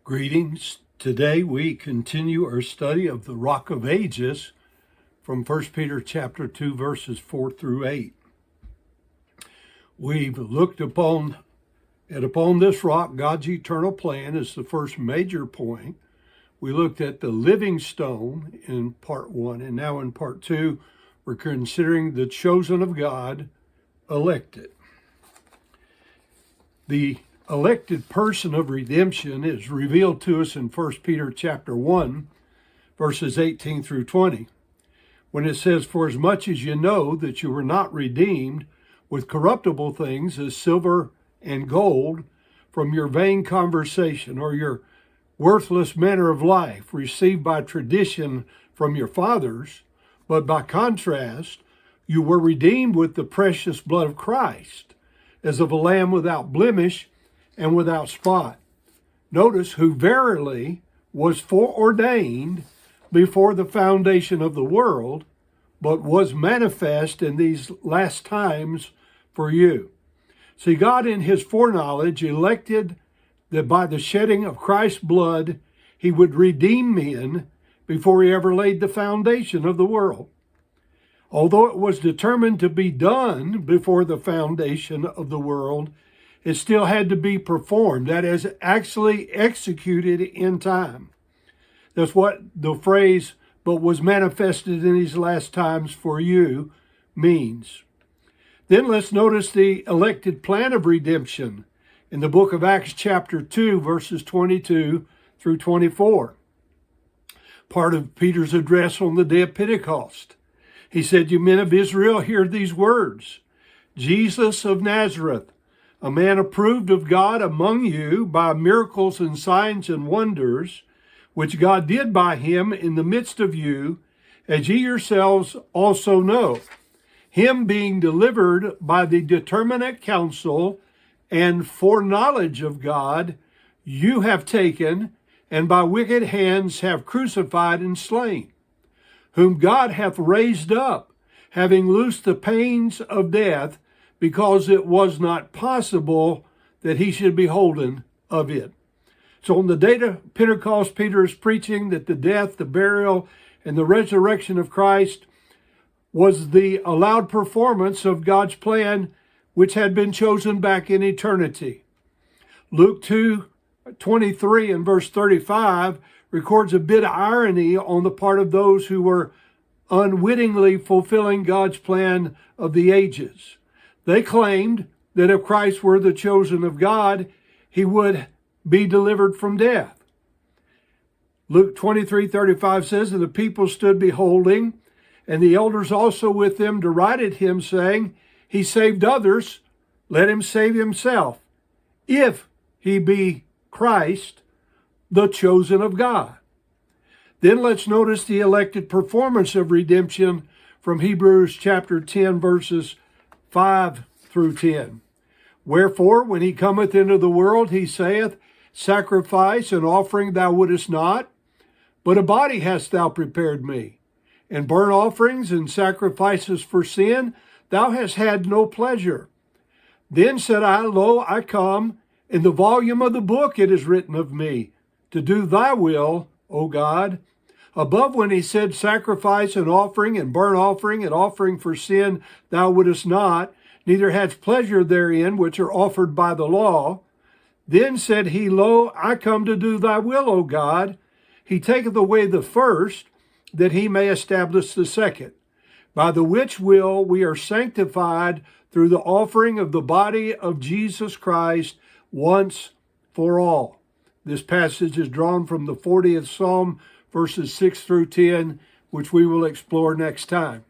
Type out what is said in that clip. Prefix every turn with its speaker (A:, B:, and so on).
A: Greetings. Today we continue our study of the Rock of Ages from 1 Peter chapter 2 verses 4 through 8. We've looked upon this rock, God's eternal plan, is the first major point. We looked at the living stone in part 1, and now in part 2 we're considering the chosen of God, elected. The elected person of redemption is revealed to us in 1 Peter chapter 1, verses 18 through 20, when it says, "For as much as you know that you were not redeemed with corruptible things as silver and gold from your vain conversation or your worthless manner of life received by tradition from your fathers, but by contrast, you were redeemed with the precious blood of Christ, as of a lamb without blemish and without spot." Notice, who verily was foreordained before the foundation of the world, but was manifest in these last times for you. See, God in his foreknowledge elected that by the shedding of Christ's blood, he would redeem men before he ever laid the foundation of the world. Although it was determined to be done before the foundation of the world, it still had to be performed. That is, actually executed in time. That's what the phrase, "but was manifested in these last times for you," means. Then let's notice the elected plan of redemption in the book of Acts chapter 2, verses 22 through 24. Part of Peter's address on the day of Pentecost. He said, "You men of Israel, hear these words. Jesus of Nazareth, a man approved of God among you by miracles and signs and wonders, which God did by him in the midst of you, as ye yourselves also know. Him being delivered by the determinate counsel and foreknowledge of God, you have taken, and by wicked hands have crucified and slain, whom God hath raised up, having loosed the pains of death, because it was not possible that he should be holden of it." So on the day of Pentecost, Peter is preaching that the death, the burial, and the resurrection of Christ was the allowed performance of God's plan, which had been chosen back in eternity. Luke 2:23 and verse 35 records a bit of irony on the part of those who were unwittingly fulfilling God's plan of the ages. They claimed that if Christ were the chosen of God, he would be delivered from death. Luke 23:35 says, "And the people stood beholding, and the elders also with them derided him, saying, He saved others, let him save himself, if he be Christ, the chosen of God." Then let's notice the elected performance of redemption from Hebrews chapter 10, verses 5 through 10. "Wherefore, when he cometh into the world, he saith, Sacrifice and offering thou wouldest not, but a body hast thou prepared me. And burnt offerings and sacrifices for sin thou hast had no pleasure. Then said I, Lo, I come, in the volume of the book it is written of me, to do thy will, O God." Above, when he said, "Sacrifice and offering and burnt offering and offering for sin thou wouldest not, neither hadst pleasure therein, which are offered by the law. Then said he, Lo, I come to do thy will, O God. He taketh away the first, that he may establish the second. By the which will we are sanctified through the offering of the body of Jesus Christ once for all." This passage is drawn from the 40th Psalm, verses 6 through 10, which we will explore next time.